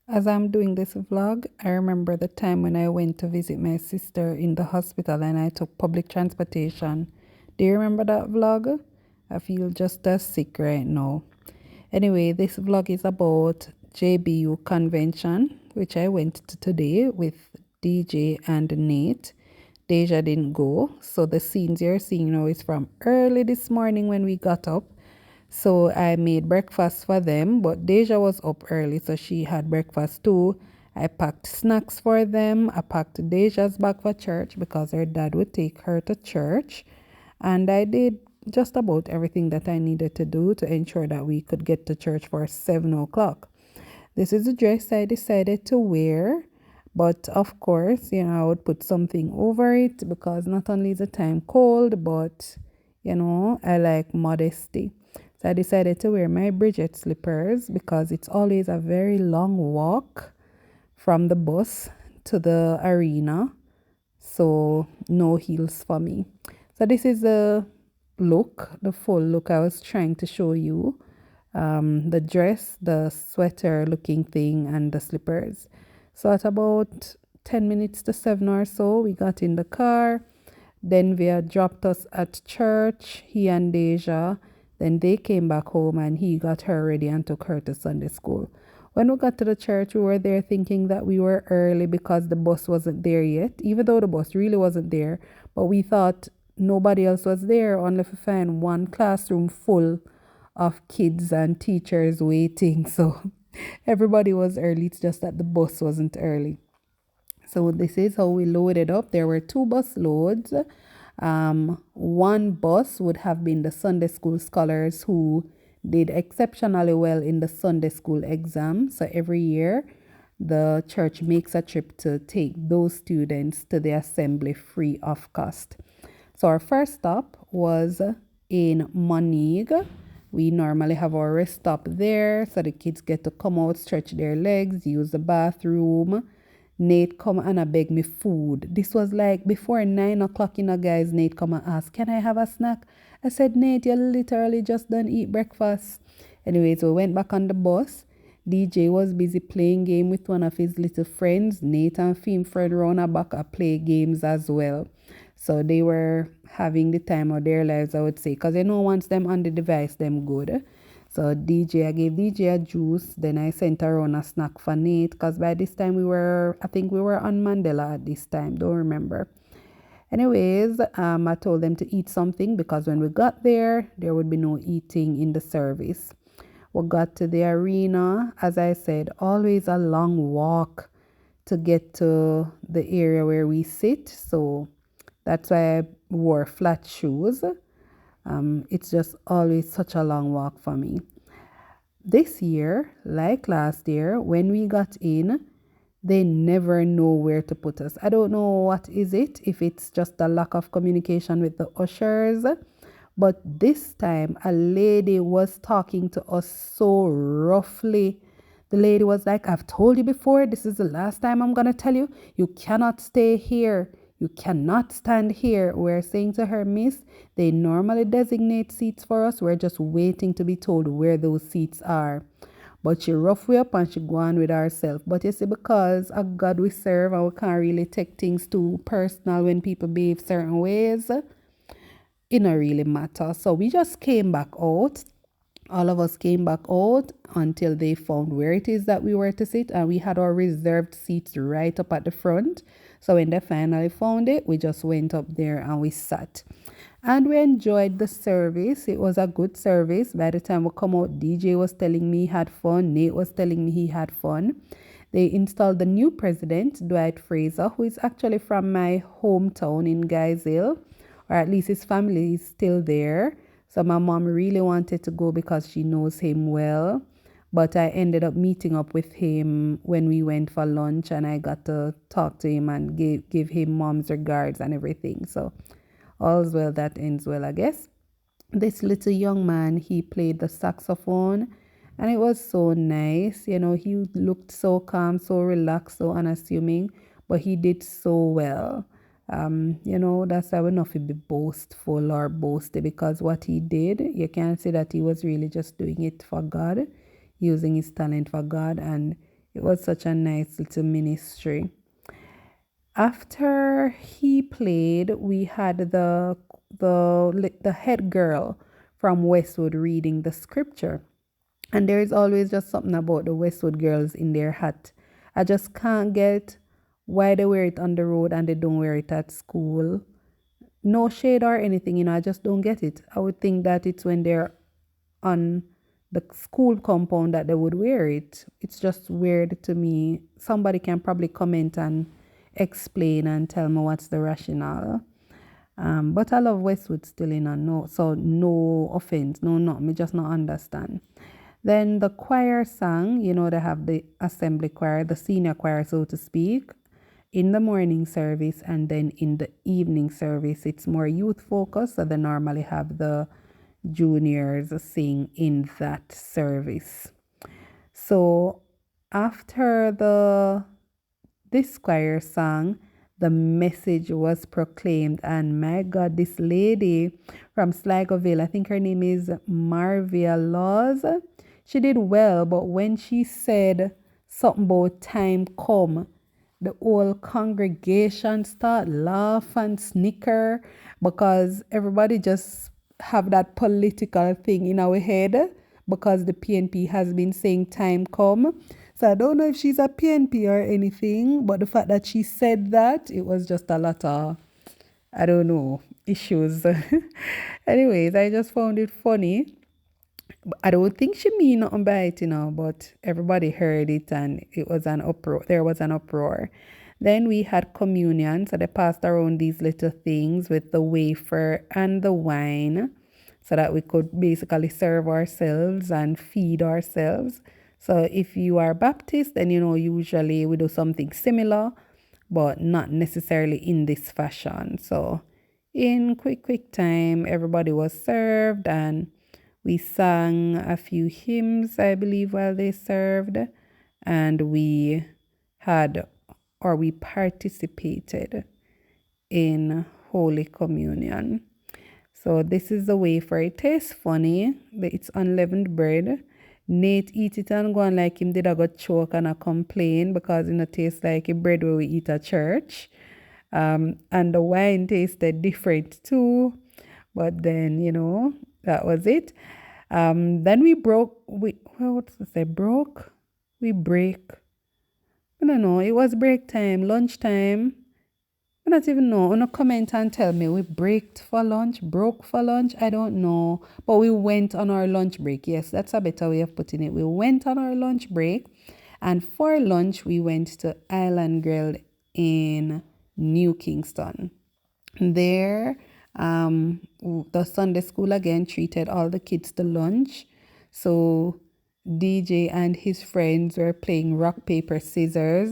As I'm doing this vlog, I remember the time when I went to visit my sister in the hospital and I took public transportation. Do you remember that vlog? I feel just as sick right now. Anyway, this vlog is about JBU convention, which I went to today with DJ and Nate. Deja didn't go, so the scenes you're seeing now is from early this morning when we got up. So I made breakfast for them, but Deja was up early, so she had breakfast too. I packed snacks for them. I packed Deja's bag for church because her dad would take her to church. And I did just about everything that I needed to do to ensure that we could get to church for 7 o'clock. This is the dress I decided to wear. But of course, I would put something over it because not only is the time cold, but I like modesty. So I decided to wear my Bridget slippers because it's always a very long walk from the bus to the arena. So no heels for me. So this is the look, the full look I was trying to show you. The dress, the sweater looking thing, and the slippers. So at about 10 minutes to 7 or so, we got in the car. Then Via dropped us at church, he and Deja. Then they came back home and he got her ready and took her to Sunday school. When we got to the church, we were there thinking that we were early because the bus wasn't there yet, even though the bus really wasn't there. But we thought nobody else was there, only to find one classroom full of kids and teachers waiting. So everybody was early. It's just that the bus wasn't early. So this is how we loaded up. There were two bus loads. One bus would have been the Sunday school scholars who did exceptionally well in the Sunday school exam. So every year, the church makes a trip to take those students to the assembly free of cost. So our first stop was in Monig. We normally have our rest stop there so the kids get to come out, stretch their legs, use the bathroom. Nate come and I beg me food. This was like before 9 o'clock, guys. Nate come and ask, can I have a snack? I said, Nate, you literally just done eat breakfast. Anyways, we went back on the bus. DJ was busy playing game with one of his little friends. Nate and Fim Fred round a back play games as well. So they were having the time of their lives, I would say, because once them on the device, them good. So I gave DJ a juice. Then I sent around a snack for Nate because by this time I think we were on Mandela at this time. Don't remember. Anyways, I told them to eat something because when we got there would be no eating in the service. We got to the arena. As I said, always a long walk to get to the area where we sit. So that's why I wore flat shoes. It's just always such a long walk for me. This year, like last year, when we got in, they never know where to put us. I don't know what is it, if it's just a lack of communication with the ushers, but this time a lady was talking to us so roughly. The lady was like, I've told you before, this is the last time I'm going to tell you, you cannot stay here. You cannot stand here. We're saying to her, Miss, they normally designate seats for us. We're just waiting to be told where those seats are. But she rough way up and she go on with herself. But you see, because of God we serve and we can't really take things too personal when people behave certain ways, it don't really matter. So we just came back out. All of us came back out until they found where it is that we were to sit, and we had our reserved seats right up at the front. So when they finally found it, we just went up there and we sat. And we enjoyed the service. It was a good service. By the time we come out, DJ was telling me he had fun. Nate was telling me he had fun. They installed the new president, Dwight Fraser, who is actually from my hometown in Guy's, or at least his family is still there. So my mom really wanted to go because she knows him well. But I ended up meeting up with him when we went for lunch, and I got to talk to him and give him mom's regards and everything. So all's well that ends well, I guess. This little young man, he played the saxophone and it was so nice. He looked so calm, so relaxed, so unassuming, but he did so well. That's why we're not to be boastful or boasty, because what he did, you can see that he was really just doing it for God, using his talent for God, and It was such a nice little ministry. After he played, we had the head girl from Westwood reading the scripture. And there is always just something about the Westwood girls in their hat. I just can't get why they wear it on the road and they don't wear it at school. No shade or anything, I just don't get it. I would think that it's when they're on the school compound that they would wear it. It's just weird to me. Somebody can probably comment and explain and tell me what's the rationale. But I love Westwood still no, so no offense, no, not me, just not understand. Then the choir sang, they have the assembly choir, the senior choir, so to speak, in the morning service, and then in the evening service, it's more youth focused, so they normally have the juniors sing in that service. So after this choir sang, the message was proclaimed, and my God, this lady from Sligoville, I think her name is Marvia Laws, she did well, but when she said something about time come, the whole congregation start laugh and snicker because everybody just have that political thing in our head because the PNP has been saying time come. So I don't know if she's a PNP or anything, but the fact that she said that, it was just a lot of, I don't know, issues. Anyways, I just found it funny. I don't think she mean nothing by it, but everybody heard it and it was an uproar. There was an uproar. Then we had communion, so they passed around these little things with the wafer and the wine so that we could basically serve ourselves and feed ourselves. So if you are Baptist, then usually we do something similar, but not necessarily in this fashion. So in quick time, everybody was served and we sang a few hymns, I believe, while they served, and we participated in Holy Communion. So this is the wafer. It tastes funny, but it's unleavened bread. Nate eat it and go on like him did I got choke and I complain because it tastes like a bread where we eat at church. And the wine tasted different too. But then, that was it. Then we broke, what's to say, broke? We break. I don't know, it was break time, lunchtime. I don't even know. No comment and tell me we broke for lunch. I don't know. But we went on our lunch break. Yes, that's a better way of putting it. We went on our lunch break. And for lunch, we went to Island Grill in New Kingston. There, the Sunday school again treated all the kids to lunch. So DJ and his friends were playing rock, paper, scissors.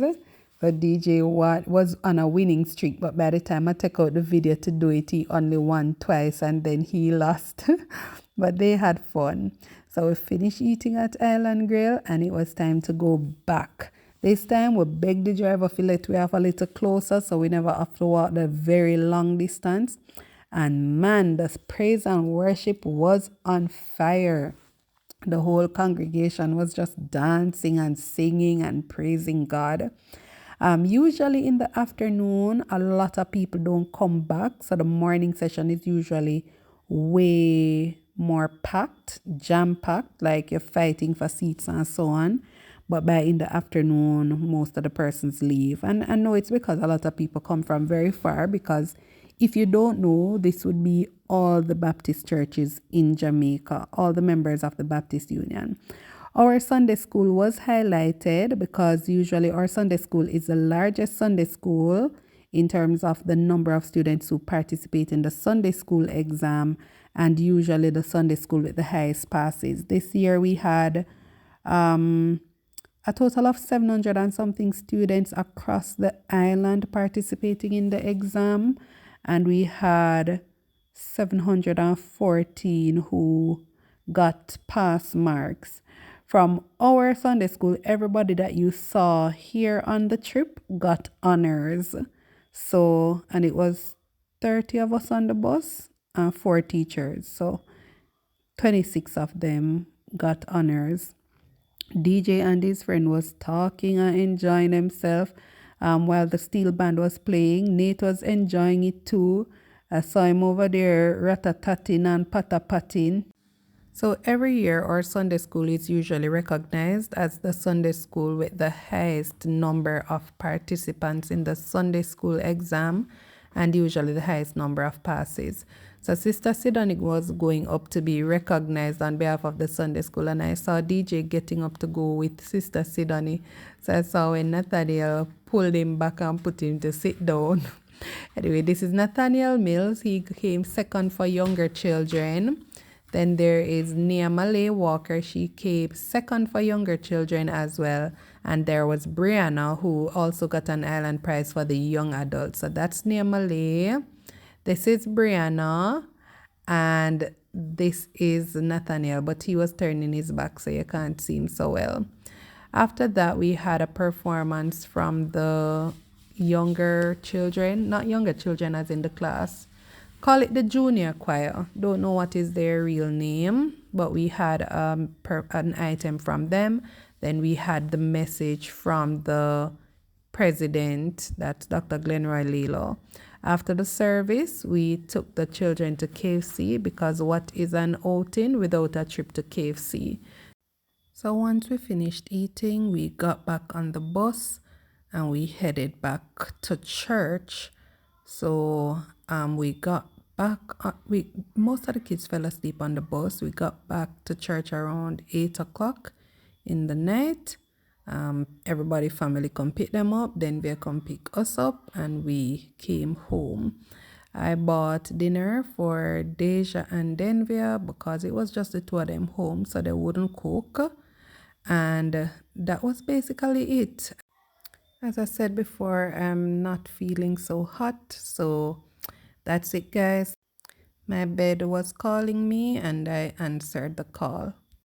The DJ was on a winning streak, but by the time I took out the video to do it, he only won twice and then he lost. But they had fun. So we finished eating at Island Grill and it was time to go back. This time we begged the driver to let we have a little closer so we never have to walk the very long distance. And man, the praise and worship was on fire. The whole congregation was just dancing and singing and praising God. Usually in the afternoon, a lot of people don't come back. So the morning session is usually way more packed, jam-packed, like you're fighting for seats and so on. But by in the afternoon, most of the persons leave. And I know it's because a lot of people come from very far because if you don't know, this would be all the Baptist churches in Jamaica, all the members of the Baptist Union. Our Sunday school was highlighted because usually our Sunday school is the largest Sunday school in terms of the number of students who participate in the Sunday school exam and usually the Sunday school with the highest passes. This year we had a total of 700 and something students across the island participating in the exam, and we had 714 who got pass marks. From our Sunday school, everybody that you saw here on the trip got honors. So, and it was 30 of us on the bus and 4 teachers. So 26 of them got honors. DJ and his friend was talking and enjoying himself while the steel band was playing. Nate was enjoying it too. I saw him over there rat-a-tatting and pat-a-patting. So every year, our Sunday school is usually recognized as the Sunday school with the highest number of participants in the Sunday school exam and usually the highest number of passes. So Sister Sidonik was going up to be recognized on behalf of the Sunday school, and I saw DJ getting up to go with Sister Sidonik. So I saw when Nathaniel pulled him back and put him to sit down. Anyway, this is Nathaniel Mills. He came second for younger children. Then there is Nia Malay Walker. She came second for younger children as well. And there was Brianna, who also got an island prize for the young adults. So that's Nia Malay. This is Brianna. And this is Nathaniel, but he was turning his back, so you can't see him so well. After that, we had a performance from the younger children, not younger children as in the class. Call it the junior choir. Don't know what is their real name, but we had an item from them. Then we had the message from the president, that's Dr. Glenroy Lilo. After the service, we took the children to KFC because what is an outing without a trip to KFC? So once we finished eating, we got back on the bus and we headed back to church. So we got back, most of the kids fell asleep on the bus. We got back to church around 8 o'clock in the night. Everybody family come pick them up, then they come pick us up, and we came home. I bought dinner for Deja and Denver because it was just the two of them home, so they wouldn't cook. And that was basically it. As I said before, I'm not feeling so hot, so that's it, guys. My bed was calling me and I answered the call.